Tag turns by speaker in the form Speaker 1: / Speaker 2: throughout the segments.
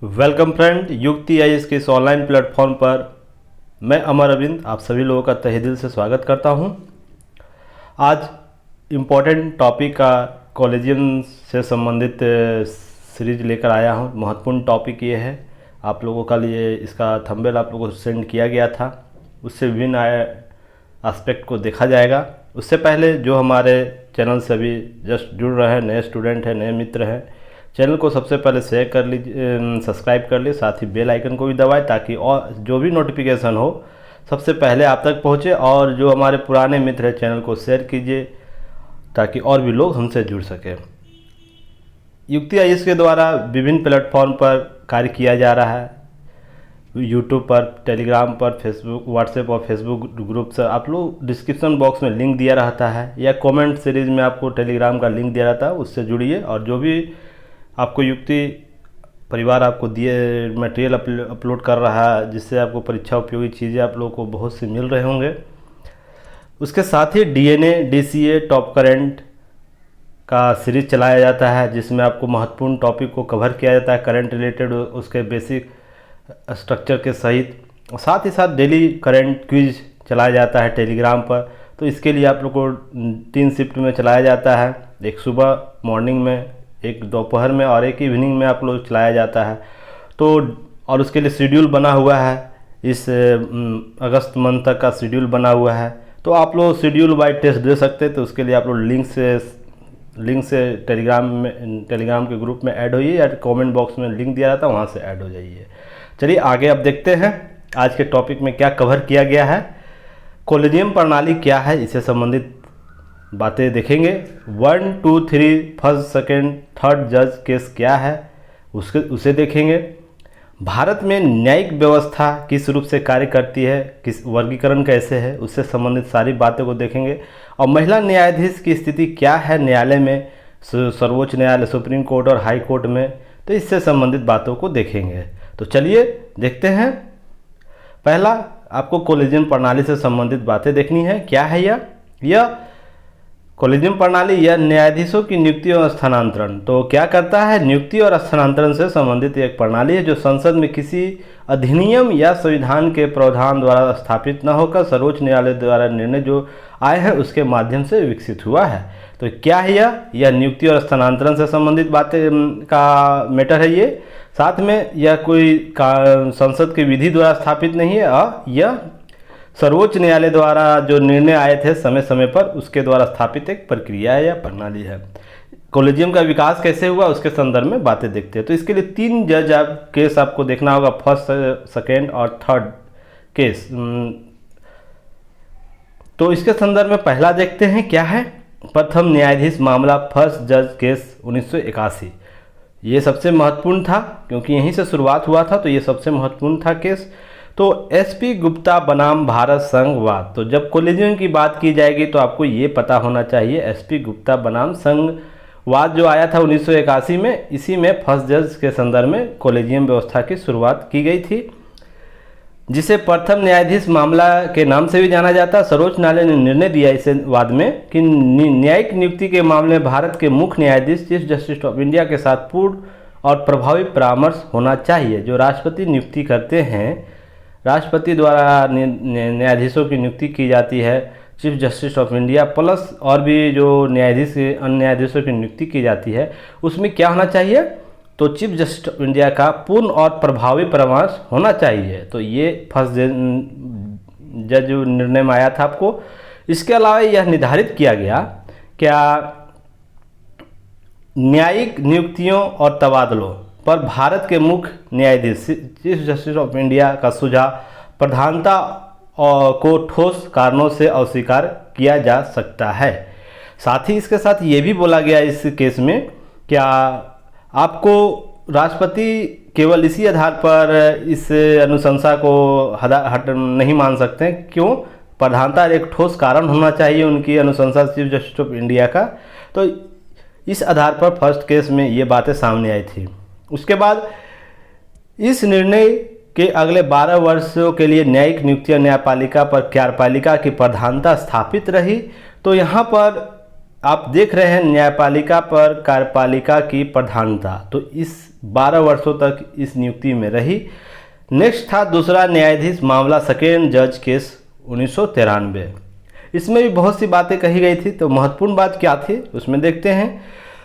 Speaker 1: Welcome friend, युक्ति IAS के इस ऑनलाइन प्लेटफॉर्म पर मैं अमर अरविंद आप सभी लोगों का तहे दिल से स्वागत करता हूं। आज इम्पोर्टेंट टॉपिक का कॉलेजियन से संबंधित सीरीज लेकर आया हूं। महत्वपूर्ण टॉपिक ये है, आप लोगों का लिए इसका थंबनेल आप लोगों को सेंड किया गया था, उससे विभिन्न एस्पेक्ट को देखा जाएगा। उससे पहले जो हमारे चैनल से अभी जस्ट जुड़ रहे हैं, नए स्टूडेंट हैं, नए मित्र हैं, चैनल को सबसे पहले शेयर कर लीजिए, सब्सक्राइब कर लीजिए, साथ ही बेल आइकन को भी दबाएं ताकि और जो भी नोटिफिकेशन हो सबसे पहले आप तक पहुंचे। और जो हमारे पुराने मित्र हैं चैनल को शेयर कीजिए ताकि और भी लोग हमसे जुड़ सकें। युक्ति आईएएस के द्वारा विभिन्न प्लेटफॉर्म पर कार्य किया जा रहा है, यूट्यूब पर, टेलीग्राम पर, फेसबुक, व्हाट्सएप और फेसबुक ग्रुप से आप लोग डिस्क्रिप्शन बॉक्स में लिंक दिया रहता है या कमेंट सीरीज में आपको टेलीग्राम का लिंक दिया रहता है, उससे जुड़िए। और जो भी आपको युक्ति परिवार आपको दिए मटेरियल अपलोड कर रहा है, जिससे आपको परीक्षा उपयोगी चीज़ें आप लोगों को बहुत सी मिल रहे होंगे। उसके साथ ही डीएनए, डीसीए, टॉप करंट का सीरीज चलाया जाता है, जिसमें आपको महत्वपूर्ण टॉपिक को कवर किया जाता है, करंट रिलेटेड उसके बेसिक स्ट्रक्चर के सहित। साथ ही साथ डेली करंट क्विज चलाया जाता है टेलीग्राम पर। तो इसके लिए आप लोग को 3 शिफ्ट में चलाया जाता है, एक सुबह मॉर्निंग में, एक दोपहर में और एक इवनिंग में आप लोग चलाया जाता है। तो और उसके लिए शेड्यूल बना हुआ है, इस अगस्त मंथ तक का शेड्यूल बना हुआ है। तो आप लोग शेड्यूल बाय टेस्ट दे सकते हैं। तो उसके लिए आप लोग लिंक से टेलीग्राम के ग्रुप में ऐड होइए या कमेंट बॉक्स में लिंक दिया रहता है, वहाँ से ऐड हो जाइए। चलिए आगे अब देखते हैं आज के टॉपिक में क्या कवर किया गया है। कॉलेजियम प्रणाली क्या है, इससे संबंधित बातें देखेंगे। 1, 2, 3 फर्स्ट, सेकेंड, थर्ड जज केस क्या है उसे देखेंगे। भारत में न्यायिक व्यवस्था किस रूप से कार्य करती है, किस वर्गीकरण कैसे है, उससे संबंधित सारी बातें को देखेंगे। और महिला न्यायाधीश की स्थिति क्या है न्यायालय में, सर्वोच्च न्यायालय, सुप्रीम कोर्ट और हाई कोर्ट में, तो इससे संबंधित बातों को देखेंगे। तो चलिए देखते हैं। पहला आपको कॉलेजियम प्रणाली से संबंधित बातें देखनी है। क्या है यह कॉलेजियम प्रणाली या न्यायाधीशों की नियुक्ति और स्थानांतरण। तो क्या करता है, नियुक्ति और स्थानांतरण से संबंधित एक प्रणाली है जो संसद में किसी अधिनियम या संविधान के प्रावधान द्वारा स्थापित न होकर सर्वोच्च न्यायालय द्वारा निर्णय जो आए हैं उसके माध्यम से विकसित हुआ है। तो क्या है यह नियुक्ति और स्थानांतरण से संबंधित बातें का मैटर है ये। साथ में यह कोई संसद की विधि द्वारा स्थापित नहीं है, यह सर्वोच्च न्यायालय द्वारा जो निर्णय आए थे समय समय पर उसके द्वारा स्थापित एक प्रक्रिया है या प्रणाली है। कॉलेजियम का विकास कैसे हुआ उसके संदर्भ में बातें देखते हैं। तो इसके लिए 3 जज केस आपको देखना होगा, फर्स्ट, सेकेंड और थर्ड केस। तो इसके संदर्भ में पहला देखते हैं क्या है, प्रथम न्यायाधीश मामला, फर्स्ट जज केस 1981। ये सबसे महत्वपूर्ण था क्योंकि यहीं से शुरुआत हुआ था, तो ये सबसे महत्वपूर्ण था केस। तो एसपी गुप्ता बनाम भारत संघवाद। तो जब कॉलेजियम की बात की जाएगी तो आपको ये पता होना चाहिए, एसपी गुप्ता बनाम संघवाद जो आया था 1981 में, इसी में फर्स्ट जज के संदर्भ में कॉलेजियम व्यवस्था की शुरुआत की गई थी, जिसे प्रथम न्यायाधीश मामला के नाम से भी जाना जाता है। सर्वोच्च न्यायालय ने निर्णय दिया इस वाद में कि न्यायिक नियुक्ति के मामले में भारत के मुख्य न्यायाधीश चीफ जस्टिस ऑफ इंडिया के साथ पूर्ण और प्रभावी परामर्श होना चाहिए। जो राष्ट्रपति नियुक्ति करते हैं, राष्ट्रपति द्वारा न्यायाधीशों की नियुक्ति की जाती है, chief justice of India plus और भी जो न्यायाधीश अन्य न्यायाधीशों की नियुक्ति की जाती है, उसमें क्या होना चाहिए, तो चीफ जस्टिस ऑफ इंडिया का पूर्ण और प्रभावी परामर्श होना चाहिए। तो ये फर्स्ट जज निर्णय में आया था आपको। इसके अलावा यह निर्धारित किया गया क्या न्यायिक नियुक्तियों और तबादलों पर भारत के मुख्य न्यायाधीश चीफ जस्टिस ऑफ इंडिया का सुझाव प्रधानता को ठोस कारणों से अस्वीकार किया जा सकता है। साथ ही इसके साथ ये भी बोला गया इस केस में, क्या आपको राष्ट्रपति केवल इसी आधार पर इस अनुशंसा को हट नहीं मान सकते हैं, क्यों, प्रधानता एक ठोस कारण होना चाहिए उनकी अनुशंसा चीफ जस्टिस ऑफ इंडिया का। तो इस आधार पर फर्स्ट केस में ये बातें सामने आई थी। उसके बाद इस निर्णय के अगले 12 वर्षों के लिए न्यायिक नियुक्ति न्यायपालिका पर कार्यपालिका की प्रधानता स्थापित रही। तो यहाँ पर आप देख रहे हैं न्यायपालिका पर कार्यपालिका की प्रधानता, तो इस 12 वर्षों तक इस नियुक्ति में रही। नेक्स्ट था दूसरा न्यायाधीश मामला सेकेंड जज केस 1993। इसमें भी बहुत सी बातें कही गई थी, तो महत्वपूर्ण बात क्या थी उसमें देखते हैं।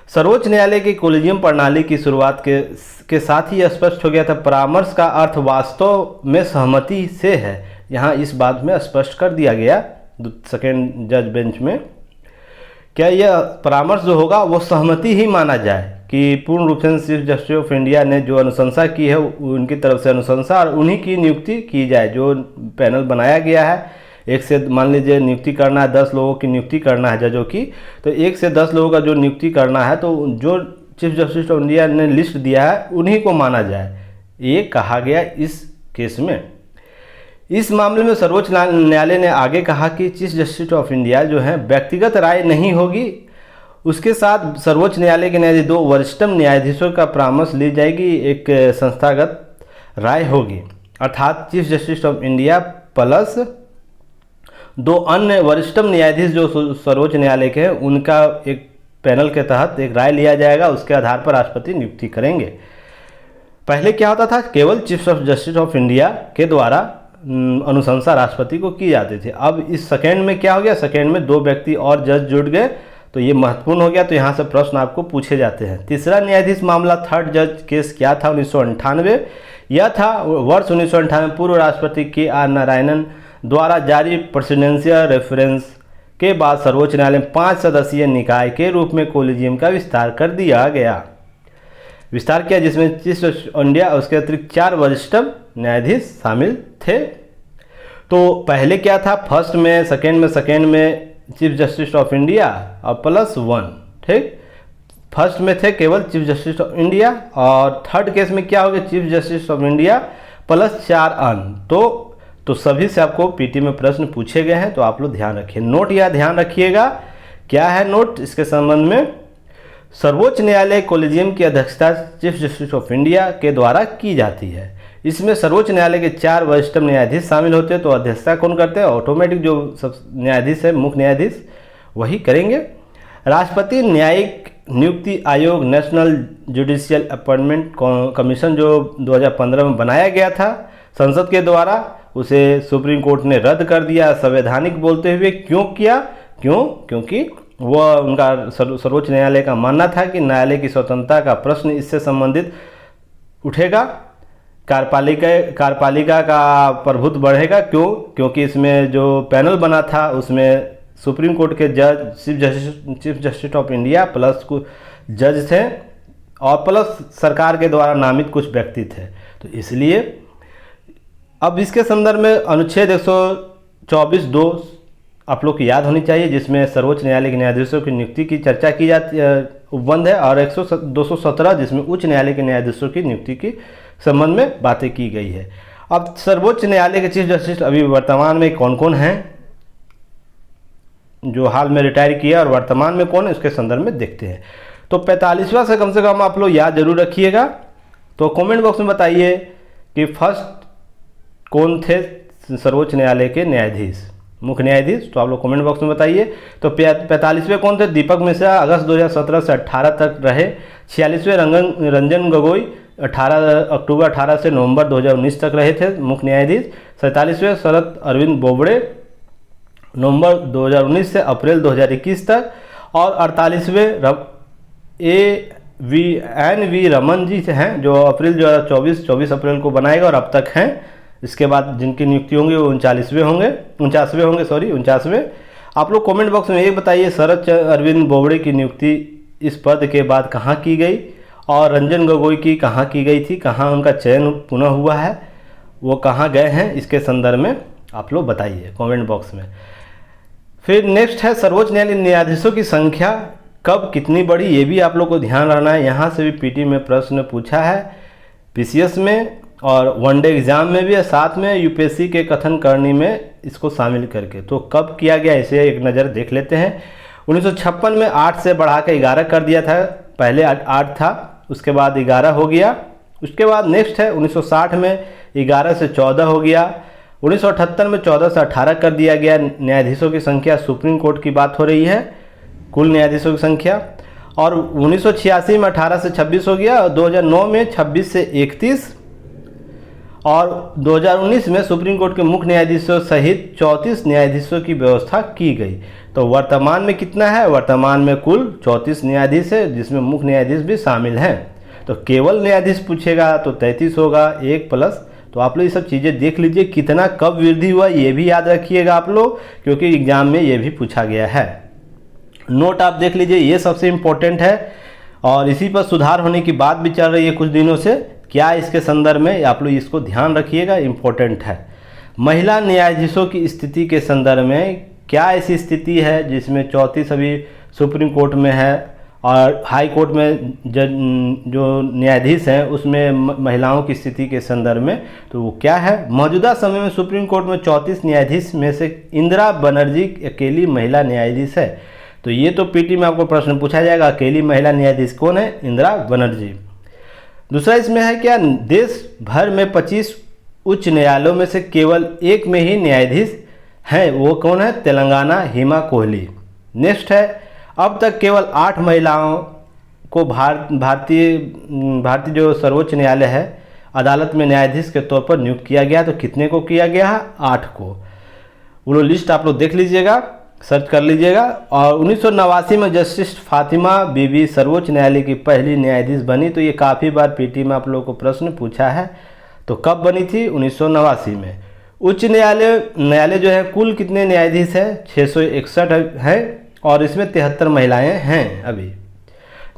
Speaker 1: सर्वोच्च न्यायालय की कोलेजियम प्रणाली की शुरुआत के साथ ही स्पष्ट हो गया था, परामर्श का अर्थ वास्तव में सहमति से है। यहाँ इस बात में स्पष्ट कर दिया गया सेकेंड जज बेंच में, क्या यह परामर्श जो होगा वो सहमति ही माना जाए कि पूर्ण रूप से चीफ जस्टिस ऑफ इंडिया ने जो अनुशंसा की है उनकी तरफ से अनुशंसा और उन्हीं की नियुक्ति की जाए। जो पैनल बनाया गया है, एक से मान लीजिए नियुक्ति करना है, 10 लोगों की नियुक्ति करना है जजों की, तो 1 से 10 लोगों का जो नियुक्ति करना है, तो जो चीफ जस्टिस ऑफ इंडिया ने लिस्ट दिया है उन्हीं को माना जाए, ये कहा गया इस केस में। इस मामले में सर्वोच्च न्यायालय ने आगे कहा कि चीफ जस्टिस ऑफ इंडिया जो है व्यक्तिगत राय नहीं होगी, उसके साथ सर्वोच्च न्यायालय के न्यायाधीश 2 वरिष्ठतम न्यायाधीशों का परामर्श ली जाएगी, एक संस्थागत राय होगी, अर्थात chief justice of India plus 2 अन्य वरिष्ठतम न्यायाधीश जो सर्वोच्च न्यायालय के हैं उनका एक पैनल के तहत एक राय लिया जाएगा, उसके आधार पर राष्ट्रपति नियुक्ति करेंगे। पहले क्या होता था, केवल चीफ जस्टिस ऑफ इंडिया के द्वारा अनुशंसा राष्ट्रपति को की जाती थी। अब इस सेकेंड में क्या हो गया, सेकेंड में 2 व्यक्ति और जज जुड़ गए, तो ये महत्वपूर्ण हो गया। तो यहाँ से प्रश्न आपको पूछे जाते हैं। तीसरा न्यायाधीश मामला थर्ड जज केस क्या था 1998, यह था वर्ष 1998 पूर्व राष्ट्रपति KR नारायणन द्वारा जारी प्रेसिडेंशियल रेफरेंस के बाद सर्वोच्च न्यायालय में 5 सदस्यीय निकाय के रूप में कोलेजियम का विस्तार कर दिया गया, विस्तार किया, जिसमें चीफ जस्टिस ऑफ इंडिया और उसके अतिरिक्त 4 वरिष्ठतम न्यायाधीश शामिल थे। तो पहले क्या था, फर्स्ट में सेकेंड में चीफ जस्टिस ऑफ इंडिया और प्लस 1, ठीक। फर्स्ट में थे केवल चीफ जस्टिस ऑफ इंडिया और थर्ड केस में क्या हो गया, chief justice of India plus 4 अन्य। तो सभी से आपको पीटी में प्रश्न पूछे गए हैं, तो आप लोग ध्यान रखिए। नोट या ध्यान रखिएगा, क्या है नोट इसके संबंध में, सर्वोच्च न्यायालय कोलेजियम की अध्यक्षता चीफ जस्टिस ऑफ इंडिया के द्वारा की जाती है। इसमें सर्वोच्च न्यायालय के 4 वरिष्ठतम न्यायाधीश शामिल होते हैं। तो अध्यक्षता कौन करते हैं, ऑटोमेटिक जो सब न्यायाधीश है, मुख्य न्यायाधीश वही करेंगे। राष्ट्रपति न्यायिक नियुक्ति आयोग नेशनल जुडिशियल अपॉइंटमेंट कमीशन जो 2015 में बनाया गया था संसद के द्वारा, उसे सुप्रीम कोर्ट ने रद्द कर दिया संवैधानिक बोलते हुए। क्यों किया, क्योंकि वह उनका सर्वोच्च न्यायालय का मानना था कि न्यायालय की स्वतंत्रता का प्रश्न इससे संबंधित उठेगा, कार्यपालिका का प्रभुत्व बढ़ेगा। क्योंकि इसमें जो पैनल बना था उसमें सुप्रीम कोर्ट के जज chief justice of India plus कुछ जज थे और प्लस सरकार के द्वारा नामित कुछ व्यक्ति थे। तो इसलिए अब इसके संदर्भ में अनुच्छेद 124(2) आप लोग की याद होनी चाहिए, जिसमें सर्वोच्च न्यायालय के न्यायाधीशों की नियुक्ति की चर्चा की जाती उपबंध है, और 217 जिसमें उच्च न्यायालय के न्यायाधीशों की नियुक्ति की संबंध में बातें की गई है। अब सर्वोच्च न्यायालय के चीफ जस्टिस अभी वर्तमान में कौन कौन हैं, जो हाल में रिटायर किया और वर्तमान में कौन है, उसके संदर्भ में देखते हैं। तो 45वां से कम आप लोग याद जरूर रखिएगा। तो कमेंट बॉक्स में बताइए कि फर्स्ट कौन थे सर्वोच्च न्यायालय के न्यायाधीश, मुख्य न्यायाधीश, तो आप लोग कमेंट बॉक्स में बताइए। तो 45वें कौन थे, दीपक मिश्रा अगस्त 2017 से 18 तक रहे। 46वें रंजन गोगोई 18 अक्टूबर 18 से नवंबर 2019 तक रहे थे मुख्य न्यायाधीश। 47वें शरद अरविंद बोबड़े नवंबर 2019 से अप्रैल 2021 तक। और 48वें NV रमन जी हैं, जो अप्रैल 2024 अप्रैल को बनाएगा और अब तक हैं। इसके बाद जिनकी नियुक्ति होंगी वो 49वें। आप लोग कमेंट बॉक्स में ये बताइए, शरद अरविंद बोबड़े की नियुक्ति इस पद के बाद कहाँ की गई और रंजन गोगोई की कहाँ की गई थी, कहाँ उनका चयन पुनः हुआ है, वो कहाँ गए हैं, इसके संदर्भ में आप लोग बताइए कमेंट बॉक्स में। फिर नेक्स्ट है सर्वोच्च न्यायालय न्यायाधीशों की संख्या कब कितनी बढ़ी, ये भी आप लोग को ध्यान रखना है। यहाँ से भी पीटी में प्रश्न पूछा है, पीसीएस में और वनडे एग्जाम में भी है, साथ में यूपीएससी के कथन करनी में इसको शामिल करके। तो कब किया गया इसे एक नज़र देख लेते हैं। 1956 में 8 से बढ़ा के 11 कर दिया था, पहले 8 था, उसके बाद 11 हो गया। उसके बाद नेक्स्ट है 1960 में 11 से 14 हो गया। 1978 में 14 से 18 कर दिया गया। न्यायाधीशों की संख्या सुप्रीम कोर्ट की बात हो रही है, कुल न्यायाधीशों की संख्या। और 1986 में 18 से 26 हो गया, और 2009 में 26 से 31, और 2019 में सुप्रीम कोर्ट के मुख्य न्यायाधीशों सहित 34 न्यायाधीशों की व्यवस्था की गई। तो वर्तमान में कितना है? वर्तमान में कुल 34 न्यायाधीश है, जिसमें मुख्य न्यायाधीश भी शामिल हैं। तो केवल न्यायाधीश पूछेगा तो 33 होगा, 1 प्लस। तो आप लोग ये सब चीज़ें देख लीजिए, कितना कब वृद्धि हुआ ये भी याद रखिएगा आप लोग, क्योंकि एग्जाम में ये भी पूछा गया है। नोट आप देख लीजिए, ये सबसे इम्पोर्टेंट है, और इसी पर सुधार होने की बात भी चल रही है कुछ दिनों से। क्या इसके संदर्भ में आप लोग इसको ध्यान रखिएगा, इम्पोर्टेंट है। महिला न्यायाधीशों की स्थिति के संदर्भ में क्या ऐसी स्थिति है जिसमें 34 अभी सुप्रीम कोर्ट में है, और हाई कोर्ट में जो न्यायाधीश हैं उसमें महिलाओं की स्थिति के संदर्भ में, तो वो क्या है? मौजूदा समय में सुप्रीम कोर्ट में 34 न्यायाधीश में से इंदिरा बनर्जी अकेली महिला न्यायाधीश है। तो ये तो पीटी में आपको प्रश्न पूछा जाएगा, अकेली महिला न्यायाधीश कौन है? इंदिरा बनर्जी। दूसरा इसमें है क्या? देश भर में 25 उच्च न्यायालयों में से केवल एक में ही न्यायाधीश हैं, वो कौन है? तेलंगाना, हिमा कोहली। नेक्स्ट है, अब तक केवल 8 महिलाओं को भारतीय जो सर्वोच्च न्यायालय है अदालत में न्यायाधीश के तौर पर नियुक्त किया गया। तो कितने को किया गया है? 8 को। वो लिस्ट आप लोग देख लीजिएगा, सर्च कर लीजिएगा। और 1989 में जस्टिस फातिमा बीबी सर्वोच्च न्यायालय की पहली न्यायाधीश बनी। तो ये काफ़ी बार पीटी में आप लोगों को प्रश्न पूछा है। तो कब बनी थी? 1989 में। उच्च न्यायालय जो है कुल कितने न्यायाधीश है? 661 है, और इसमें 73 महिलाएं हैं अभी।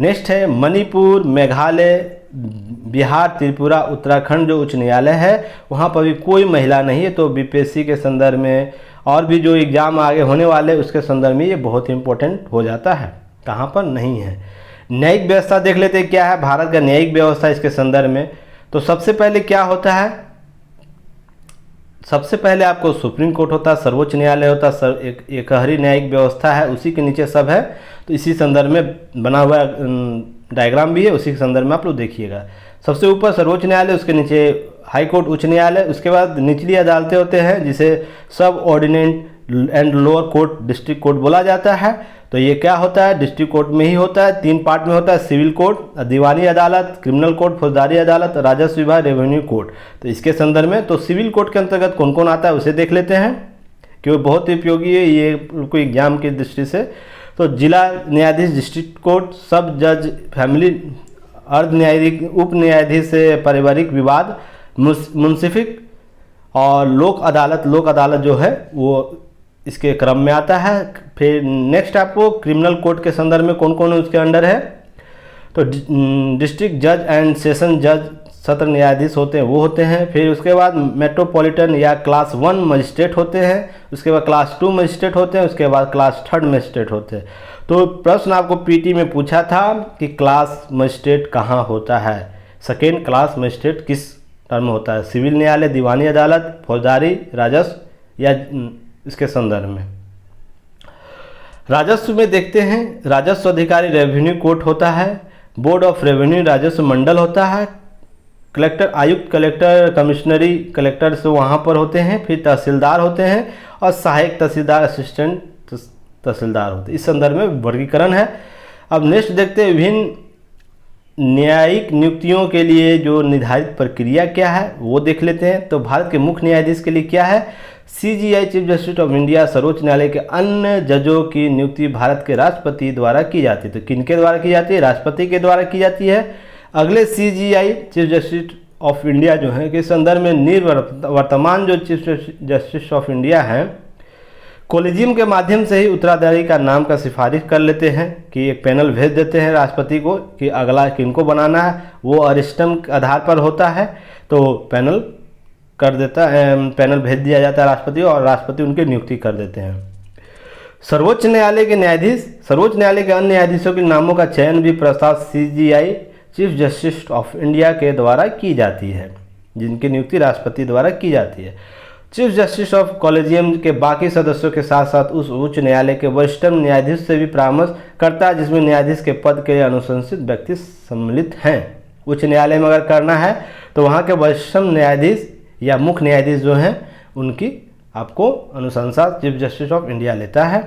Speaker 1: नेक्स्ट है मणिपुर, मेघालय, बिहार, त्रिपुरा, उत्तराखंड जो उच्च न्यायालय है वहाँ पर भी कोई महिला नहीं है। तो बीपीएससी के संदर्भ में और भी जो एग्ज़ाम आगे होने वाले उसके संदर्भ में ये बहुत इंपॉर्टेंट हो जाता है। कहाँ पर नहीं है? न्यायिक व्यवस्था देख लेते हैं क्या है भारत का न्यायिक व्यवस्था इसके संदर्भ में। तो सबसे पहले क्या होता है? सबसे पहले आपको सुप्रीम कोर्ट होता है, सर्वोच्च न्यायालय होता है, एकहरी न्यायिक व्यवस्था है, उसी के नीचे सब है। तो इसी संदर्भ में बना हुआ डायग्राम भी है, उसी के संदर्भ में आप लोग देखिएगा। सबसे ऊपर सर्वोच्च न्यायालय, उसके नीचे हाई कोर्ट, उच्च न्यायालय, उसके बाद निचली अदालतें होते हैं जिसे सब ordinate and lower court, district court बोला जाता है। तो ये क्या होता है? डिस्ट्रिक्ट कोर्ट में ही होता है, 3 पार्ट में होता है, सिविल कोर्ट, दीवानी अदालत, क्रिमिनल कोर्ट, फौजदारी अदालत, राजस्व विभाग, रेवेन्यू कोर्ट। तो इसके संदर्भ में तो सिविल कोर्ट के अंतर्गत कौन कौन आता है उसे देख लेते हैं, क्योंकि बहुत ही उपयोगी है ये कोई एग्जाम की दृष्टि से। तो जिला न्यायाधीश, डिस्ट्रिक्ट कोर्ट, सब जज, फैमिली, अर्ध न्यायाधीश, उप न्यायाधीश, पारिवारिक विवाद, मुंसिफिक और लोक अदालत जो है वो इसके क्रम में आता है। फिर नेक्स्ट आपको क्रिमिनल कोर्ट के संदर्भ में कौन कौन उसके अंडर है? तो डिस्ट्रिक्ट जज एंड सेशन जज, सत्र न्यायाधीश होते हैं वो होते हैं। फिर उसके बाद मेट्रोपॉलिटन या क्लास 1 मजिस्ट्रेट होते हैं, उसके बाद क्लास 2 मजिस्ट्रेट होते हैं, उसके बाद क्लास 3 मजिस्ट्रेट होते हैं। तो प्रश्न आपको पीटी में पूछा था कि क्लास मजिस्ट्रेट कहाँ होता है? सेकेंड क्लास मजिस्ट्रेट किस टर्म में होता है? सिविल न्यायालय, दीवानी अदालत, फौजदारी, राजस्व या इसके संदर्भ में। राजस्व में देखते हैं, राजस्व अधिकारी रेवेन्यू कोर्ट होता है, बोर्ड ऑफ रेवेन्यू राजस्व मंडल होता है, कलेक्टर आयुक्त, कलेक्टर, कमिश्नरी कलेक्टर से वहाँ पर होते हैं। फिर तहसीलदार होते हैं और सहायक तहसीलदार, असिस्टेंट तहसीलदार होते हैं। इस संदर्भ में वर्गीकरण है। अब नेक्स्ट देखते हैं विभिन्न न्यायिक नियुक्तियों के लिए जो निर्धारित प्रक्रिया क्या है वो देख लेते हैं। तो भारत के मुख्य न्यायाधीश के लिए क्या है? CGI, chief justice of India, सर्वोच्च न्यायालय के अन्य जजों की नियुक्ति भारत के राष्ट्रपति द्वारा की जाती है। तो किनके द्वारा की जाती है? राष्ट्रपति के द्वारा की जाती है। अगले CGI, chief justice of India जो है के संदर्भ में वर्तमान जो चीफ जस्टिस ऑफ इंडिया हैं कोलिजियम के माध्यम से ही उत्तराधिकारी का नाम का सिफारिश कर लेते हैं कि एक पैनल भेज देते हैं राष्ट्रपति को कि अगला किनको बनाना है। वो अरिस्टम के आधार पर होता है, तो पैनल कर देता है, पैनल भेज दिया जाता है राष्ट्रपति और राष्ट्रपति उनकी नियुक्ति कर देते हैं। सर्वोच्च न्यायालय के न्यायाधीश, सर्वोच्च न्यायालय के अन्य न्यायाधीशों के नामों का चयन भी प्रस्ताव CGI, chief justice of India के द्वारा की जाती है, जिनकी नियुक्ति राष्ट्रपति द्वारा की जाती है। चीफ जस्टिस ऑफ कॉलेजियम के बाकी सदस्यों के साथ साथ उस उच्च न्यायालय के वरिष्ठतम न्यायाधीश से भी परामर्श करता है जिसमें न्यायाधीश के पद के अनुशंसित व्यक्ति सम्मिलित हैं। उच्च न्यायालय में अगर करना है तो वहाँ के वरिष्ठतम न्यायाधीश या मुख्य न्यायाधीश जो हैं उनकी आपको अनुशंसा चीफ जस्टिस ऑफ इंडिया लेता है।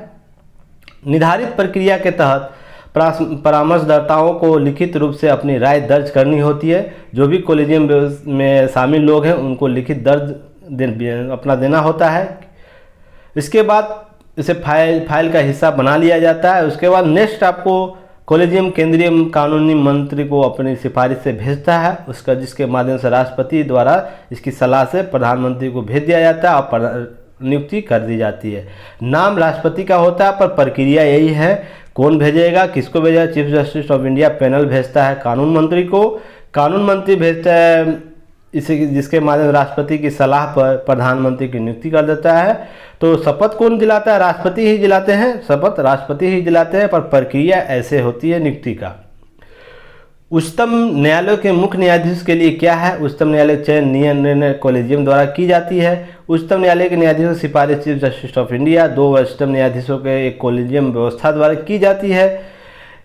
Speaker 1: निर्धारित प्रक्रिया के तहत परामर्शदाताओं को लिखित रूप से अपनी राय दर्ज करनी होती है। जो भी कॉलेजियम में शामिल लोग हैं उनको लिखित दर्ज अपना देना होता है। इसके बाद इसे फाइल का हिस्सा बना लिया जाता है। उसके बाद नेक्स्ट आपको कॉलेजियम केंद्रीय कानूनी मंत्री को अपनी सिफारिश से भेजता है, उसका जिसके माध्यम से राष्ट्रपति द्वारा इसकी सलाह से प्रधानमंत्री को भेज दिया जाता है और नियुक्ति कर दी जाती है। नाम राष्ट्रपति का होता है पर प्रक्रिया यही है। कौन भेजेगा, किसको भेजेगा? Chief justice of India panel भेजता है कानून मंत्री को, कानून मंत्री भेजता है इसे, जिसके माध्यम से राष्ट्रपति की सलाह पर प्रधानमंत्री की नियुक्ति कर देता है। तो शपथ कौन दिलाता है? राष्ट्रपति ही दिलाते हैं, शपथ राष्ट्रपति ही दिलाते हैं, पर प्रक्रिया ऐसे होती है नियुक्ति का। उच्चतम न्यायालय के मुख्य न्यायाधीश के लिए क्या है? उच्चतम न्यायालय चयन निर्णय कॉलेजियम द्वारा की जाती है। उच्चतम न्यायालय के न्यायाधीशों की सिफारिश चीफ जस्टिस ऑफ इंडिया 2 उच्चतम न्यायाधीशों के एक कॉलेजियम व्यवस्था द्वारा की जाती है।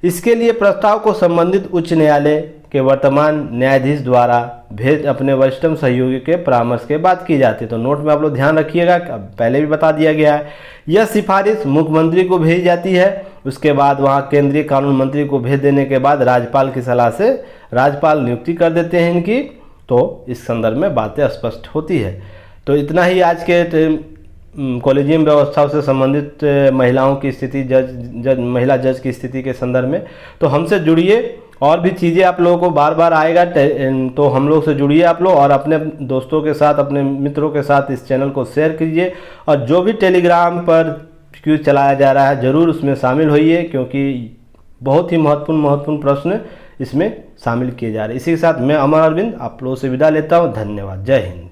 Speaker 1: इसके लिए प्रस्ताव को संबंधित उच्च न्यायालय के वर्तमान न्यायाधीश द्वारा भेज अपने वरिष्ठतम सहयोगी के परामर्श के बाद की जाती है। तो नोट में आप लोग ध्यान रखिएगा, पहले भी बता दिया गया है। यह सिफारिश मुख्यमंत्री को भेजी जाती है। उसके बाद वहाँ केंद्रीय कानून मंत्री को भेज देने के बाद राज्यपाल की सलाह से राज्यपाल नियुक्ति कर देते हैं इनकी। तो इस संदर्भ में बातें स्पष्ट होती है। तो इतना ही आज के कॉलेजियम व्यवस्था से संबंधित महिलाओं की स्थिति, महिला जज की स्थिति के संदर्भ में। तो हमसे जुड़िए, और भी चीज़ें आप लोगों को बार बार आएगा, तो हम लोग से जुड़िए आप लोग, और अपने दोस्तों के साथ, अपने मित्रों के साथ इस चैनल को शेयर कीजिए। और जो भी टेलीग्राम पर क्विज चलाया जा रहा है ज़रूर उसमें शामिल होइए, क्योंकि बहुत ही महत्वपूर्ण प्रश्न इसमें शामिल किए जा रहे हैं। इसी के साथ मैं अमर अरविंद आप लोगों से विदा लेता हूँ। धन्यवाद। जय हिंद।